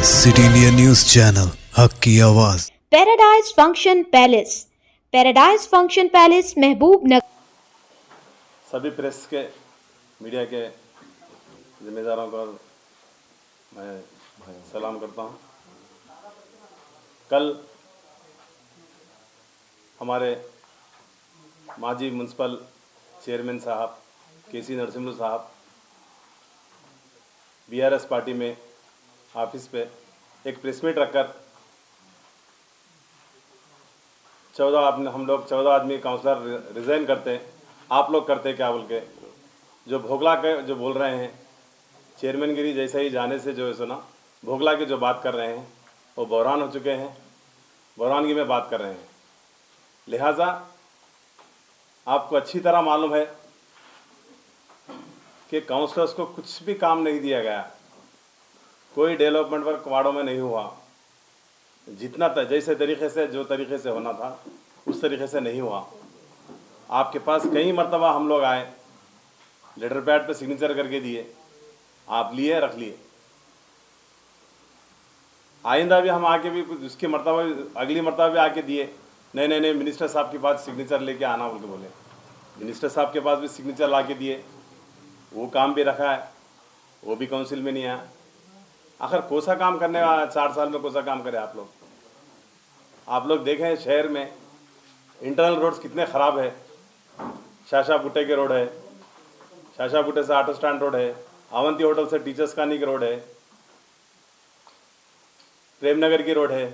City India news channel हक की आवाज। Paradise function palace, paradise function palace महबूब नगर। सभी प्रेस के मीडिया के जिम्मेदारों को मैं सलाम करता हूं। कल हमारे माजी म्यूनसिपल चेयरमैन साहब केसी नरसिम्हा साहब बीआरएस पार्टी में ऑफिस पे एक प्रेस मीट रखकर 14 हम लोग 14 आदमी काउंसलर रिज़ाइन करते हैं, आप लोग करते क्या बोल के जो भोगला के जो बोल रहे हैं, चेयरमैनगिरी जैसे ही जाने से जो है सुना भोगला के जो बात कर रहे हैं वो बहरान हो चुके हैं, बहरानगी में बात कर रहे हैं। लिहाजा आपको अच्छी तरह मालूम है कि काउंसलर्स को कुछ भी काम नहीं दिया गया, कोई डेवलपमेंट वर्क वार्डों में नहीं हुआ। जितना जैसे तरीके से जो तरीके से होना था उस तरीके से नहीं हुआ। आपके पास कई मरतबा हम लोग आए, लेटर पैड पे सिग्नेचर करके दिए, आप लिए रख लिए। आइंदा भी हम आके भी उसकी मरतबा अगली मरतबा भी आके दिए, नहीं मिनिस्टर साहब के पास सिग्नेचर लेके आना बोल के बोले। मिनिस्टर साहब के पास भी सिग्नेचर ला के दिए, वो काम भी रखा है, वो भी काउंसिल में नहीं आया। आखिर कौन सा काम करने वाला 4 साल में, कौन सा काम करे आप लोग देखें शहर में इंटरनल रोड्स कितने ख़राब है। शाशा बुट्टे के रोड है, शाशा बुट्टे से ऑटो स्टैंड रोड है, अवंती होटल से टीचर्स कॉलोनी की रोड है, प्रेमनगर की रोड है,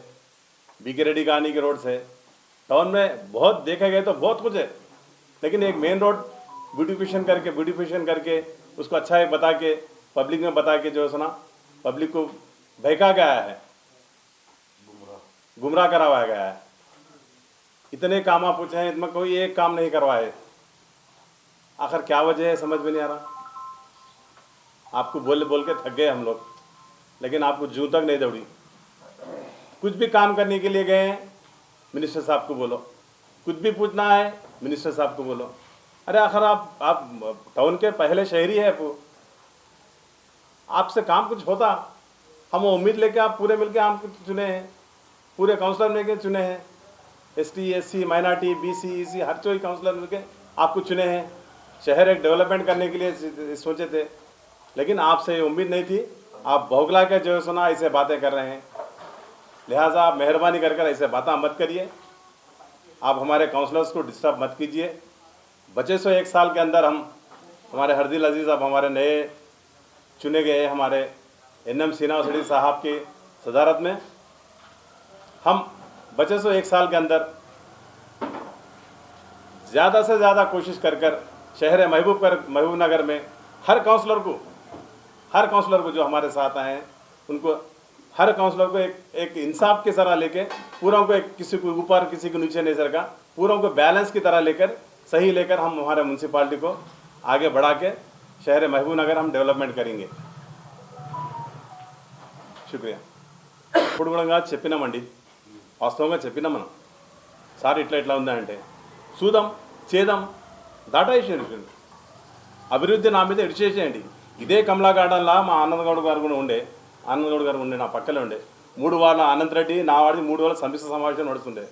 बीके रेड्डी कॉलोनी की रोड है। टाउन में बहुत देखे गए तो बहुत कुछ है, लेकिन एक मेन रोड ब्यूटिफिकेशन करके उसको अच्छा है बता के पब्लिक में बता के जो है सुना पब्लिक को बहका गया है, गुमराह करवाया गया है। इतने काम आप पूछे हैं, इसमें कोई एक काम नहीं करवाए। आखिर क्या वजह है समझ में नहीं आ रहा। आपको बोल के थक गए हम लोग, लेकिन आपको जूं तक नहीं दौड़ी। कुछ भी काम करने के लिए गए हैं मिनिस्टर साहब को बोलो, कुछ भी पूछना है मिनिस्टर साहब को बोलो। अरे आखिर आप टाउन के पहले शहरी है, आपसे काम कुछ होता। हम उम्मीद लेके आप पूरे मिलके हम चुने हैं, पूरे काउंसलर मिलके चुने हैं, ST SC minority BC EC हर कोई काउंसलर मिलके आपको चुने हैं। शहर एक डेवलपमेंट करने के लिए सोचे थे, लेकिन आपसे उम्मीद नहीं थी। आप भोगला के जो है सुना ऐसे बातें कर रहे हैं। लिहाजा आप मेहरबानी कर ऐसे बातें मत करिए। आप हमारे काउंसलर्स को डिस्टर्ब मत कीजिए। बचे सो 1 साल के अंदर हमारे हरदिल अजीज़ अब हमारे नए चुने गए हमारे एनएम सीनावसड़ी साहब की सदारत में हम बचे सो 1 साल के अंदर ज़्यादा से ज़्यादा कोशिश कर शहर महबूब नगर में हर काउंसलर को जो हमारे साथ आए हैं उनको हर काउंसलर को एक इंसाफ की तरह लेके पूरों को किसी को ऊपर किसी को नीचे नहीं सरका, पूरों को बैलेंस की तरह लेकर सही लेकर हम हमारे म्यूनसिपालिटी को आगे बढ़ा के शहर महबूब नगर हम डेवलपमेंट करेंगे। शुक्रिया। ఇప్పుడు కూడా చెప్పినామండి, వాస్తవంగా చెప్పినాం మనం, సార్ ఇట్లా ఉందంటే చూద్దాం చేద్దాం దాటేసేయండి, అభివృద్ధి నా మీద ఎడిచేసేయండి। ఇదే కమలా గార్డెన్లా మా ఆనందగౌడ్ గారు కూడా ఉండే, నా పక్కనే ఉండే 3 వాళ్ళ అనంత్ రెడ్డి నా వాడి 3 వాళ్ళ సమిష్టి సమావేశం నడుస్తుండే।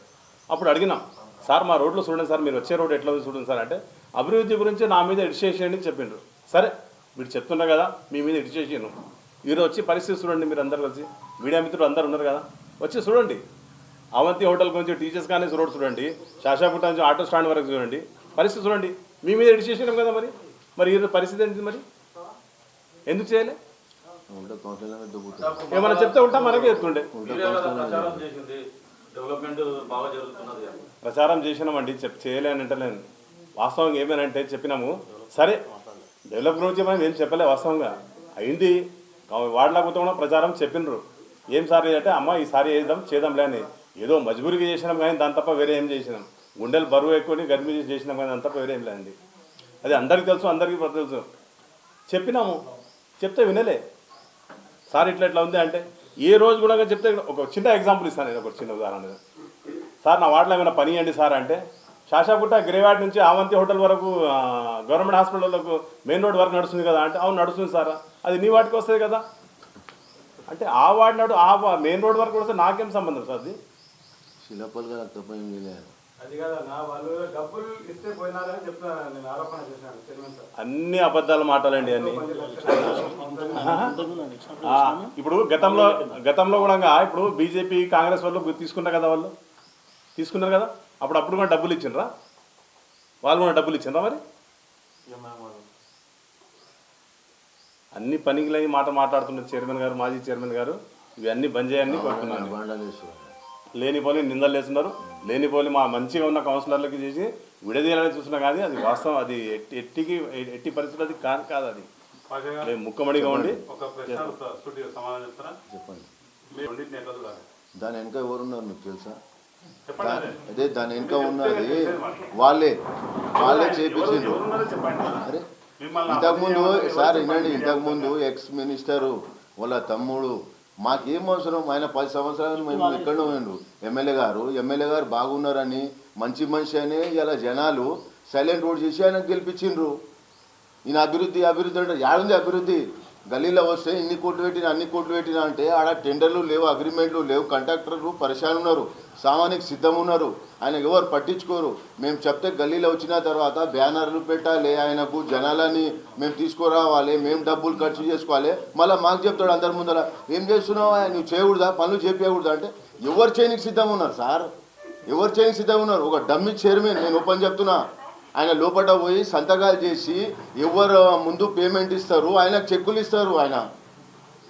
అప్పుడు అడిగినాం, సార్ మా రోడ్లో చూడండి సార్, మీరు వచ్చే రోడ్ ఎట్లా ఉంది చూడండి సార్ అంటే అభివృద్ధి గురించి నా మీద ఎడిచేసేయండి అని చెప్పిండ్రు। సరే మీరు చెప్తున్నారు కదా మీ మీద ఎడిచేసాను, ఈరోజు వచ్చి పరిస్థితి చూడండి, మీరు అందరు కలిసి మీడియా మిత్రులు అందరు ఉన్నారు కదా, వచ్చి చూడండి। అవంతి హోటల్ గురించి టీచర్స్ కానీ రోడ్ చూడండి, శాషాపుట్ట నుంచి ఆటో స్టాండ్ వరకు చూడండి, పరిస్థితి చూడండి। మీ మీద ఎడిచేసాం కదా, మరి ఈరోజు పరిస్థితి ఏంటి, మరి ఎందుకు చేయలే? ఏమైనా చెప్తే ఉంటా మనకే చెప్తుండే। ప్రచారం చేసినామండి, చేయలేని అంటలేను, వాస్తవంగా ఏమేనంటే చెప్పినాము। సరే డెవలప్ గురించి మనం ఏం చెప్పలే, వాస్తవంగా అయింది వాడలేకపోతే కూడా ప్రచారం చెప్పినరు। ఏం సార్ అంటే అమ్మ ఈసారి చేద్దాంలే అని ఏదో మజబూరిగా చేసినాం, కానీ దాని తప్ప వేరే ఏం చేసినాం, గుండెలు బరువు ఎక్కువని గర్మీ చేసినాం, కానీ దాని తప్ప వేరే ఏం లేదండి। అది అందరికీ తెలుసు, అందరికీ తెలుసు, చెప్పినాము, చెప్తే వినలే। సార్ ఇట్లా ఉంది అంటే ఏ రోజు కూడా చెప్తే ఒక చిన్న ఎగ్జాంపుల్ ఇస్తాను నేను, ఒక చిన్న ఉదాహరణ। సార్ నా వార్డులో ఏమైనా పని ఇవ్వండి సార్ అంటే శాషాపుట్ట గ్రేవాడ్ నుంచి అవంతి హోటల్ వరకు గవర్నమెంట్ హాస్పిటల్ వరకు మెయిన్ రోడ్ వరకు నడుస్తుంది కదా అంటే అవును నడుస్తుంది సార్, అది నీ వాటికి వస్తుంది కదా, అంటే ఆ వాడినాడు మెయిన్ రోడ్ వరకు కూడా నాకేం సంబంధం సార్ అది? శిలపల్గా తప్ప ఏం లేదు. అది కాదన్నా, వాళ్ళు డబ్బులు ఇస్తే పోయినారని చెప్తున్నారు. నేను ఆరోపణ చేశాను చైర్మన్ సార్. అన్ని అబద్ధాలు మాట్లాడండి అన్ని. 10 లక్షలు ఇప్పుడు గతంలో కూడా ఇప్పుడు బీజేపీ కాంగ్రెస్ వాళ్ళు తీసుకున్నారు కదా, తీసుకున్నారు కదా, అప్పుడు కూడా డబ్బులు ఇచ్చిండ్రా? వాళ్ళు కూడా డబ్బులు ఇచ్చిండ్రా? మరి అన్ని పనికిలేని మాట్లాడుతున్నారు చైర్మన్ గారు, మాజీ చైర్మన్ గారు. ఇవన్నీ బంద్ చేయని కోరుతున్నాను. లేనిపోని నిందలు వేస్తున్నారు. లేనిపోని మా మంచిగా ఉన్న కౌన్సిలర్లకి చేసి విడదీయాలని చూస్తున్నా కానీ అది వాస్తవం. అది ఎట్టి పరిస్థితులు అది కాదు. అది మేము ముక్కమడిగా ఉండి ఒక ప్రశ్న సూటిగా సమాధానం చెప్తారా? చెప్పండి. మీరు రెండింటిని ఎట్లా చూడాలి? దాని వెనక ఎవరున్నారు మీకు తెలుసా? చెప్పండి. అదే దాని వెనక ఉన్నది వాళ్ళే చేపించిండ్రు. అరే ఇంతకుముందు సార్ వినండి, ఇంతకుముందు ఎక్స్ మినిస్టరు వాళ్ళ తమ్ముడు మాకేం అవసరం, ఆయన 10 సంవత్సరాలు మేము ఎక్కడో ఉండు. ఎమ్మెల్యే గారు బాగున్నారని మంచి మనిషి అని ఇలా జనాలు సైలెంట్ ఓట్ చేసి ఆయన గెలిపించిండ్రు. ఈయన అభివృద్ధి అంటే యాడుంది అభివృద్ధి? గల్లీలో వస్తే అన్ని కోట్లు పెట్టినా అంటే ఆడ టెండర్లు లేవు, అగ్రిమెంట్లు లేవు, కాంట్రాక్టర్లు పరిశాన్ ఉన్నారు, సామాన్యకి సిద్ధం ఉన్నారు. ఆయన ఎవరు పట్టించుకోరు. మేము చెప్తే గల్లీలో వచ్చిన తర్వాత బ్యానర్లు పెట్టాలి, ఆయనకు జనాలని మేము తీసుకురావాలి, మేము డబ్బులు ఖర్చు చేసుకోవాలి. మళ్ళీ మాకు చెప్తాడు అందరి ముందర, ఏం చేస్తున్నావు నువ్వు చేయకూడదా, పనులు చేయకూడదా అంటే ఎవరు చేయనికి సిద్ధం ఉన్నారు సార్? ఎవరు చేయనికి సిద్ధం ఉన్నారు? ఒక డమ్మి చైర్మన్, నేను ఓపెన్ చెప్తున్నా, ఆయన లోపల పోయి సంతకాలు చేసి ఎవరు ముందు పేమెంట్ ఇస్తారు, ఆయనకు చెక్కులు ఇస్తారు. ఆయన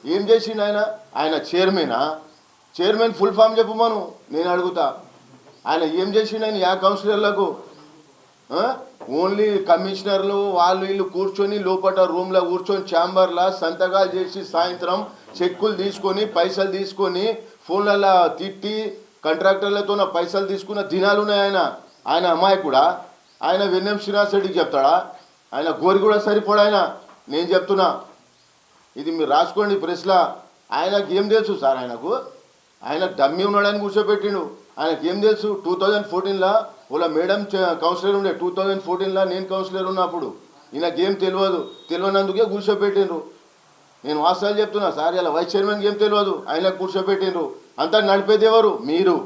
ఏం చేసిండు? ఆయన చైర్మన్ ఫుల్ ఫామ్ చెప్పమను, నేను అడుగుతా. ఆయన ఏం చేసిండు? ఆయన కౌన్సిలర్లకు ఓన్లీ కమిషనర్లు వీళ్ళు కూర్చొని లోపల రూమ్లో కూర్చొని ఛాంబర్లో సంతకాలు చేసి సాయంత్రం చెక్కులు తీసుకొని పైసలు తీసుకొని ఫోన్లలో తిట్టి కాంట్రాక్టర్లతో పైసలు తీసుకున్న దినాలు ఉన్నాయి. ఆయన అమాయకుడా? ఆయన వెన్నెం శ్రీనివాస్ రెడ్డికి చెప్తాడా? ఆయన గోరి కూడా సరిపోడు. నేను చెప్తున్నా, ఇది మీరు రాసుకోండి ప్రెస్లా. ఆయనకు ఏం తెలుసు సార్? ఆయన డమ్మీ ఉన్నాడని కూర్చోబెట్టిండు. ఆయనకి ఏం తెలుసు? 2014లో వాళ్ళ మేడం కౌన్సిలర్ ఉండే, 2014లో నేను కౌన్సిలర్ ఉన్నప్పుడు. ఈయనకేం తెలియనందుకే కూర్చోబెట్టిండ్రు. నేను వాస్తవాలు చెప్తున్నా సార్. ఇలా వైస్ చైర్మన్కి ఏం తెలియదు, ఆయనకు కూర్చోబెట్టిండ్రు. అంతా నడిపేది ఎవరు? మీరు.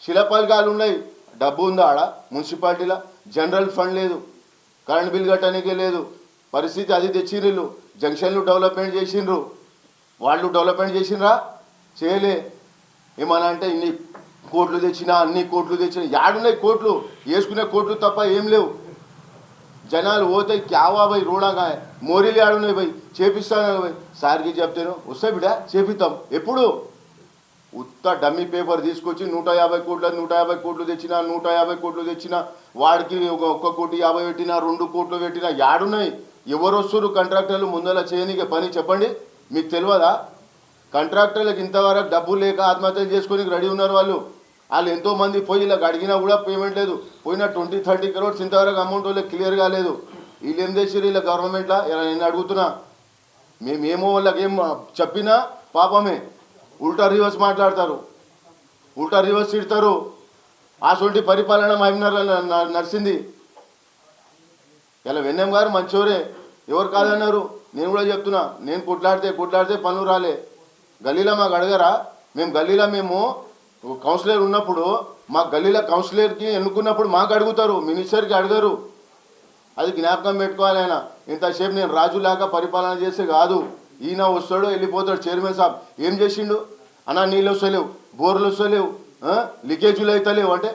శిలాపలకాలు ఉన్నాయి, డబ్బు ఉందా ఆడ మున్సిపాలిటీలో? జనరల్ ఫండ్ లేదు, కరెంట్ బిల్ కట్టడానికే లేదు. పరిస్థితి అది తెచ్చిర్రు. జంక్షన్లు డెవలప్మెంట్ చేసిండ్రు. వాళ్ళు డెవలప్మెంట్ చేసిండ్రా? చేయలే. ఏమన్నా అంటే ఇన్ని కోట్లు తెచ్చినా, అన్ని కోట్లు తెచ్చినా, యాడున్నాయి కోట్లు? వేసుకునే కోట్లు తప్ప ఏం లేవు. జనాలు పోతాయి క్యావా పోయి రోడాగా మోరీలు ఆడున్నాయి పోయి చేపిస్తాను పోయి సార్కి చెప్తాను, వస్తాయి బిడ్డ చేపిస్తాం. ఎప్పుడు? ఉత్త డమ్మీ పేపర్ తీసుకొచ్చి 150 కోట్లు తెచ్చినా, 150 కోట్లు తెచ్చినా, వాడికి 1 కోటి 50 పెట్టినా, 2 కోట్లు పెట్టినా, యాడున్నాయి? ఎవరు వస్తున్నారు కాంట్రాక్టర్లు ముందర చేయనీకే పని? చెప్పండి, మీకు తెలియదా? కాంట్రాక్టర్లకు ఇంతవరకు డబ్బులు లేక ఆత్మహత్యలు చేసుకొని రెడీ ఉన్నారు. వాళ్ళు ఎంతోమంది పోయి ఇలా అడిగినా కూడా పేమెంట్ లేదు. పోయిన 20-30 crores ఇంతవరకు అమౌంట్ వాళ్ళకి క్లియర్ కాలేదు. వీళ్ళు ఏం చేసారు? ఇలా గవర్నమెంట్లో ఇలా నేను అడుగుతున్నా. మేమేమో వాళ్ళకి ఏం చెప్పినా పాపమే, ఉల్టా రివర్స్ మాట్లాడతారు, ఉల్టా రివర్స్ తిడతారు. అసొంటి పరిపాలన మహిమనగర్లో నడిచింది. ఇలా వెన్నెం గారు మంచోరే, ఎవరు కాదన్నారు? నేను కూడా చెప్తున్నా, నేను కొట్లాడితే పనులు రాలే. గల్లీలో మాకు అడగరా? మేము కౌన్సిలర్ ఉన్నప్పుడు మా గల్లీలో కౌన్సిలర్కి ఎన్నుకున్నప్పుడు మాకు అడుగుతారు, మినిస్టర్కి అడగరు. అది జ్ఞాపకం పెట్టుకోవాలి. ఆయన ఇంతసేపు నేను రాజులాగా పరిపాలన చేస్తే కాదు. ఈయన వస్తాడు వెళ్ళిపోతాడు. చైర్మన్ సాబ్ ఏం చేసిండు? అన్నా నీళ్ళు వస్తలేవు, బోర్లు వస్తలేవు, లీకేజీలు అవుతలేవు అంటే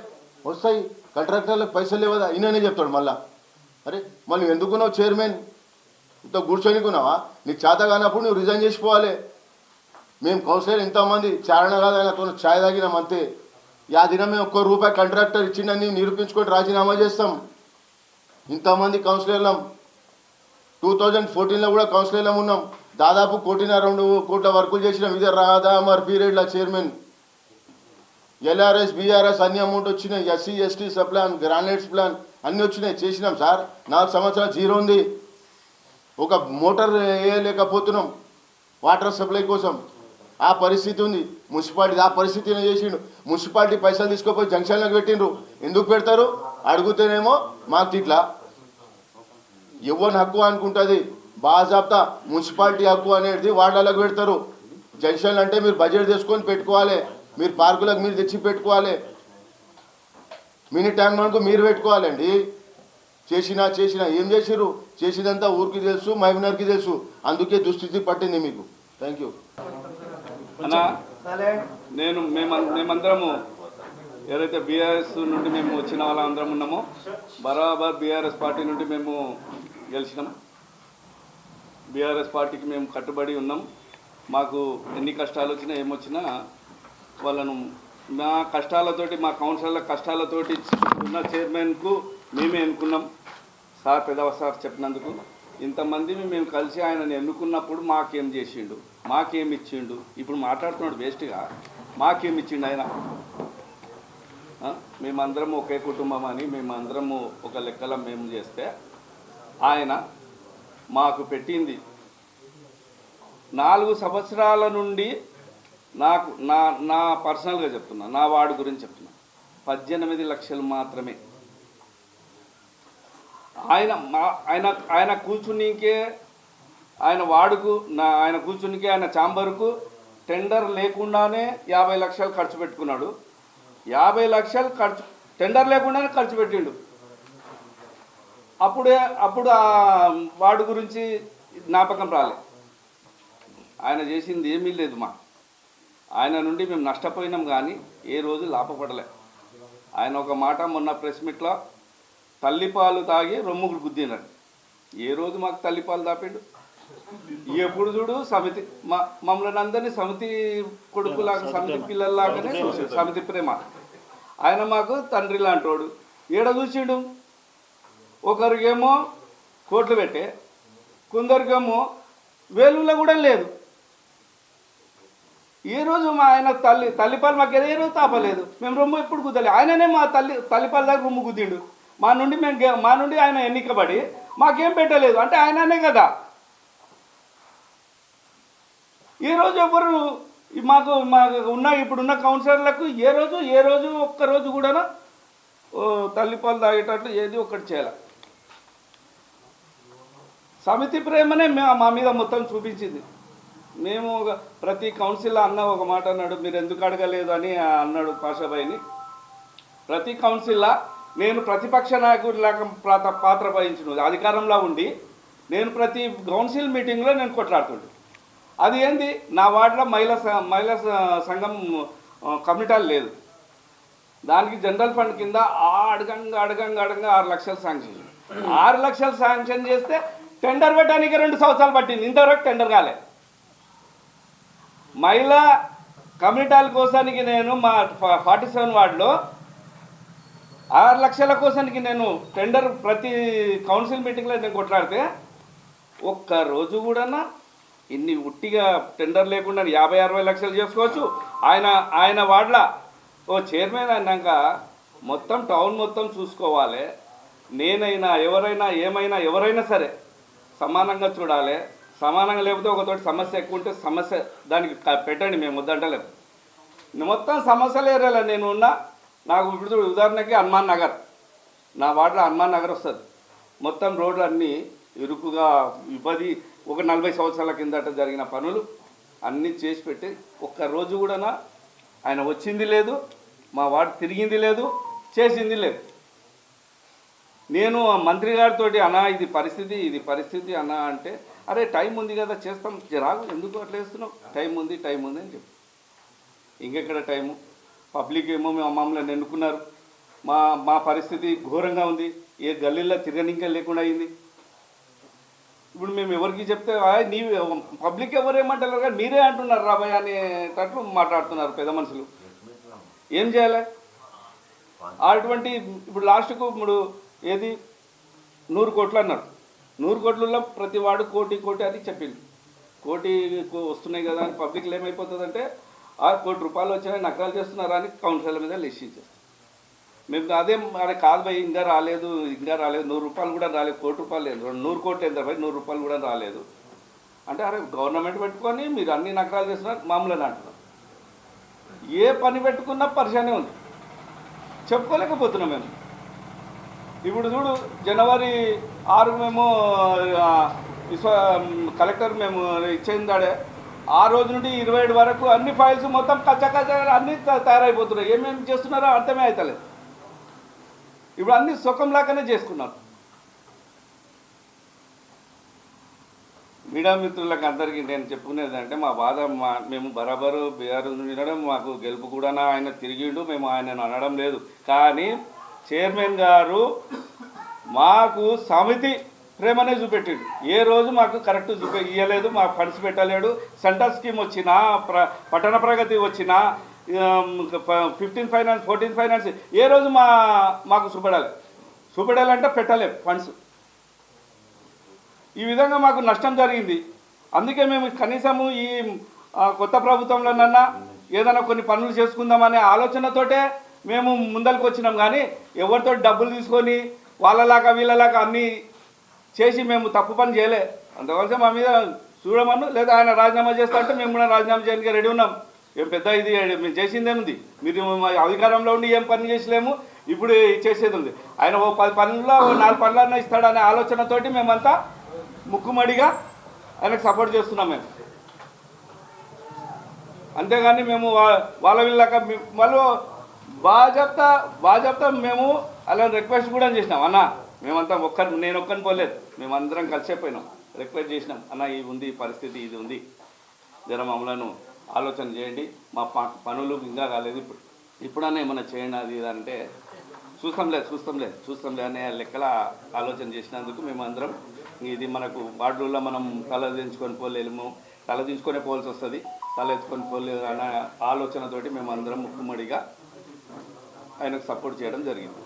వస్తాయి. కాంట్రాక్టర్లకు పైసలు లేవదా? ఈయననే చెప్తాడు మళ్ళా. అరే మళ్ళీ ఎందుకున్నావు చైర్మన్? ఇంత కూర్చొనికున్నావా? నీకు చేత కానప్పుడు నువ్వు రిజైన్ చేసిపోవాలి. మేము కౌన్సిలర్ ఇంతమంది చారణ కాదు, ఆయనతో ఛాయ్ తాగినాం అంతే. ఆ దినం మేము ₹1 కాంట్రాక్టర్ ఇచ్చిందని నిరూపించుకొని రాజీనామా చేస్తాం. ఇంతమంది కౌన్సిలర్లం 2014లో కూడా కౌన్సిలర్లం ఉన్నాం. దాదాపు 1.5-2 కోట్ల వర్కులు చేసినాం. ఇదే రాదామర్ పీరియడ్లో చైర్మన్. ఎల్ఆర్ఎస్ బీఆర్ఎస్ అన్ని అమౌంట్ వచ్చినాయి. SC ST sub plan, granites plan అన్నీ వచ్చినాయి, చేసినాం సార్. 4 సంవత్సరాలు జీరో ఉంది. ఒక మోటార్ వేయలేకపోతున్నాం వాటర్ సప్లై కోసం. ఆ పరిస్థితి ఉంది. మున్సిపాలిటీ ఆ పరిస్థితిని చేసిండు. మున్సిపాలిటీ పైసలు తీసుకుపోయి జంక్షన్లకు పెట్టిండ్రు. ఎందుకు పెడతారు? అడుగుతేనేమో మాకు తిట్లా. ఎవరి హక్కు అనుకుంటుంది? బాజాబ్తా మున్సిపాలిటీ హక్కు అనేది వార్డులకు పెడతారు. జంక్షన్లు అంటే మీరు బడ్జెట్ చేసుకొని పెట్టుకోవాలి, మీరు పార్కులకు మీరు తెచ్చి పెట్టుకోవాలి, మినీ ట్యాంక్ మనకు మీరు పెట్టుకోవాలండి. చేసినా ఏం చేసిరు, చేసినంతా ఊరికి తెలుసు, మహబూబ్నగర్కి తెలుసు, అందుకే దుస్థితి పట్టింది మీకు. థ్యాంక్ యూ అన్నా. మేమందరము ఎవరైతే బీఆర్ఎస్ నుండి మేము వచ్చిన వాళ్ళందరం ఉన్నామో బరాబర్ బీఆర్ఎస్ పార్టీ నుండి మేము గెలిచినాం. బీఆర్ఎస్ పార్టీకి మేము కట్టుబడి ఉన్నాం. మాకు ఎన్ని కష్టాలు వచ్చినా ఏమొచ్చినా వాళ్ళను మా కష్టాలతోటి, మా కౌన్సిలర్ల కష్టాలతోటి ఉన్న చైర్మన్కు మేమే ఎన్నుకున్నాం. సార్ పెద్దవ సార్ చెప్పినందుకు ఇంతమంది మేము కలిసి ఆయనను ఎన్నుకున్నప్పుడు మాకేం చేసిండు, మాకేం ఇచ్చిండు, ఇప్పుడు మాట్లాడుతున్నాడు వేస్ట్గా, మాకేం ఇచ్చిండు ఆయన. మేమందరము ఒకే కుటుంబం అని మేమందరము ఒక లెక్కల మేము చేస్తే ఆయన మాకు పెట్టింది 4 సంవత్సరాల నుండి నాకు నా పర్సనల్గా చెప్తున్నా, నా వార్డు గురించి చెప్తున్నా, 18 లక్షలు మాత్రమే. ఆయన కూర్చునికే, ఆయన వార్డుకు ఆయన కూర్చునికే, ఆయన ఛాంబర్కు టెండర్ లేకుండానే 50 లక్షలు ఖర్చు పెట్టుకున్నాడు. 50 లక్షలు టెండర్ లేకుండానే ఖర్చు పెట్టిండు. అప్పుడు ఆ వార్డు గురించి జ్ఞాపకం రాలే. ఆయన చేసింది ఏమీ లేదు. ఆయన నుండి మేము నష్టపోయినాం కానీ ఏ రోజు లాభపడలే. ఆయన ఒక మాట మొన్న ప్రెస్ మీట్లో తల్లిపాలు తాగి రొమ్ముకు గుద్దినాడు. ఏ రోజు మాకు తల్లిపాలు తాపిండు? ఎప్పుడు చూడు సమితి, మమ్మల్ని అందరినీ సమితి కొడుకులాగా, సమితి పిల్లల్లాగానే చూసాడు. సమితి ప్రేమ. ఆయన మాకు తండ్రి లాంటోడు. ఏడ చూసిండు? ఒకరికేమో కోట్లు పెట్టే, కొందరికేమో వేలులో కూడా లేదు. ఏ రోజు మా ఆయన తల్లిపాలు మాకు ఏ రోజు తాపలేదు. మేము రొమ్ము ఎప్పుడు గుద్దలే. ఆయననే మా తల్లిపాల దగ్గర రొమ్ము గుద్దిండు. మా నుండి ఆయన ఎన్నికబడి మాకేం పెట్టలేదు అంటే ఆయననే కదా. ఈ రోజు ఎవరు మాకు ఇప్పుడున్న కౌన్సిలర్లకు ఏ రోజు ఒక్కరోజు కూడా తల్లిపాలు తాగేటట్లు ఏది ఒక్కటి చేయాలి. సమితి ప్రేమనే మా మీద మొత్తం చూపించింది. మేము ప్రతి కౌన్సిల్లో అన్న ఒక మాట అన్నాడు, మీరు ఎందుకు అడగలేదు అని అన్నాడు పాషాబాయిని. ప్రతి కౌన్సిల్లో నేను ప్రతిపక్ష నాయకుడిలాగా పాత్ర వహించిన అధికారంలో ఉండి నేను ప్రతి కౌన్సిల్ మీటింగ్లో నేను కొట్లాడుతుండే. అది ఏంది, నా వార్డులో మహిళా సంఘం కమిటీలు లేదు. దానికి జనరల్ ఫండ్ కింద అడగంగా 6 లక్షలు శాంక్షన్. 6 లక్షలు శాంక్షన్ చేస్తే టెండర్ పెట్టడానికి 2 సంవత్సరాలు పట్టింది. ఇంతవరకు టెండర్ కాలే. మహిళా కమ్యూనిటీల కోసానికి నేను మా 47 వార్డులో 6 లక్షల కోసానికి నేను టెండర్ ప్రతి కౌన్సిల్ మీటింగ్లో నేను కొట్లాడితే ఒక్కరోజు కూడా ఇన్ని ఉట్టిగా టెండర్ లేకుండా 50-60 లక్షలు చేసుకోవచ్చు. ఆయన వార్డులో ఓ చైర్మన్ అన్నాక మొత్తం టౌన్ మొత్తం చూసుకోవాలి. నేనైనా ఎవరైనా సరే సమానంగా చూడాలి. సమానంగా లేకపోతే ఒకతోటి సమస్య ఎక్కువ ఉంటే సమస్య దానికి పెట్టండి, మేము వద్దంటలేము. మొత్తం సమస్యలు ఏరియాలో నేను ఉన్నా. నాకు ఇప్పుడు ఉదాహరణకి హనుమాన్ నగర్, నా వార్డులో హనుమాన్ నగర్ వస్తుంది. మొత్తం రోడ్లు అన్నీ ఇరుకుగా ఒక 40 సంవత్సరాల కిందట జరిగిన పనులు అన్నీ చేసి పెట్టి ఒక్కరోజు కూడా ఆయన వచ్చింది లేదు, మా వార్డు తిరిగింది లేదు, చేసింది లేదు. నేను మంత్రి గారితో అన్నా ఇది పరిస్థితి అన్నా అంటే, అరే టైం ఉంది కదా చేస్తాం, రాగు ఎందుకు అట్లా వేస్తున్నావు, టైం ఉంది అని చెప్పి. ఇంకెక్కడ టైము? పబ్లిక్ ఏమో మమ్మల్ని ఎన్నుకున్నారు. మా పరిస్థితి ఘోరంగా ఉంది. ఏ గల్లీల్లో తిరగనింకా లేకుండా అయింది. ఇప్పుడు మేము ఎవరికి చెప్తే నీ పబ్లిక్ ఎవరేమంటారు కానీ మీరే అంటున్నారు రాబాయ్ అనేటట్లు మాట్లాడుతున్నారు పెద్ద మనుషులు. ఏం చేయాలి? అటువంటి ఇప్పుడు లాస్ట్కు ఏది 100 కోట్లు అన్నారు. 100 కోట్లలో ప్రతి వాడు కోటి అని చెప్పింది. కోటి వస్తున్నాయి కదా అని పబ్లిక్లో ఏమైపోతుందంటే ₹1 కోటి వచ్చినాయి నకరాలు చేస్తున్నారా అని కౌన్సిలర్ మీద లిస్ట్ ఇచ్చేస్తారు. మేము అదే అరే కాదు భయ్ ఇంకా రాలేదు ₹100 కూడా రాలేదు, ₹1 లేదు, 100 కోట్లు ఎంత భయ్ ₹100 కూడా రాలేదు అంటే, అరే గవర్నమెంట్ పెట్టుకొని మీరు అన్ని నకరాలు చేస్తున్నారు మామూలుగా అంటున్నారు. ఏ పని పెట్టుకున్నా పరిశానే ఉంది, చెప్పుకోలేకపోతున్నాం మేము. ఇప్పుడు చూడు జనవరి 6 మేము కలెక్టర్ మేము ఇచ్చేందాడే ఆ రోజు నుండి 27 వరకు అన్ని ఫైల్స్ మొత్తం కచ్చ అన్ని తయారైపోతున్నాయి. ఏమేమి చేస్తున్నారో అర్థమే అవుతలేదు. ఇప్పుడు అన్ని సుఖంలాగానే చేసుకున్నారు. మీడియా మిత్రులకు అందరికీ నేను చెప్పుకునేది అంటే మా బాధ మేము బరాబరు బీఆర్ వినడం, మాకు గెలుపు కూడా ఆయన తిరిగిండు, మేము ఆయనను అనడం లేదు. కానీ చైర్మన్ గారు మాకు సమితి ప్రేమనే చూపెట్టిండు. ఏ రోజు మాకు కరెక్ట్ ఇవ్వలేదు, మాకు ఫండ్స్ పెట్టలేడు. సెంటర్ స్కీమ్ వచ్చినా, పట్టణ ప్రగతి వచ్చినా, 15 ఫైనాన్స్ 14 ఫైనాన్స్ ఏ రోజు మాకు చూపెడాలంటే పెట్టలేము ఫండ్స్. ఈ విధంగా మాకు నష్టం జరిగింది. అందుకే మేము కనీసము ఈ కొత్త ప్రభుత్వంలోనన్నా ఏదైనా కొన్ని పనులు చేసుకుందామనే ఆలోచనతోటే మేము ముందరికి వచ్చినాం. కానీ ఎవరితో డబ్బులు తీసుకొని వాళ్ళలాగా వీళ్ళలాగా అన్నీ చేసి మేము తప్పు పని చేయలే. అందువల్ల మా మీద చూడమను, లేదా ఆయన రాజీనామా చేస్తా అంటే మేము కూడా రాజీనామా చేయడానికి రెడీ ఉన్నాం. ఏం పెద్ద ఇది మేము చేసిందేముంది, మీరు అధికారంలో ఉండి ఏం పని చేసలేము, ఇప్పుడు చేసేది ఉంది. ఆయన ఓ 10 పనుల్లో 4 పనులన్నా ఇస్తాడనే ఆలోచనతోటి మేమంతా ముక్కుమడిగా ఆయనకు సపోర్ట్ చేస్తున్నాం మేము. అంతేగాని మేము వాళ్ళ వీళ్ళక వాళ్ళు బాజాప్తా మేము అలా రిక్వెస్ట్ కూడా చేసినాం. అన్న మేమంతా నేను ఒక్కరిని పోలేదు, మేమందరం కలిసిపోయినాం, రిక్వెస్ట్ చేసినాం. అన్న ఇది ఉంది పరిస్థితి, ఇది ఉంది, జర మమ్మలను ఆలోచన చేయండి, మా పనులు ఇంకా కాలేదు, ఇప్పుడన్నా ఏమన్నా చేయండి అది ఇది అంటే చూస్తాంలే అనే లెక్కల ఆలోచన చేసినందుకు మేమందరం ఇది మనకు వార్డుల్లో మనం తల దించుకొని పోవాల్సి వస్తుంది, తల ఎత్తుకొని పోలేదు అనే ఆలోచనతోటి మేమందరం ముక్కుమడిగా ఆయనకు సపోర్ట్ చేయడం జరిగింది.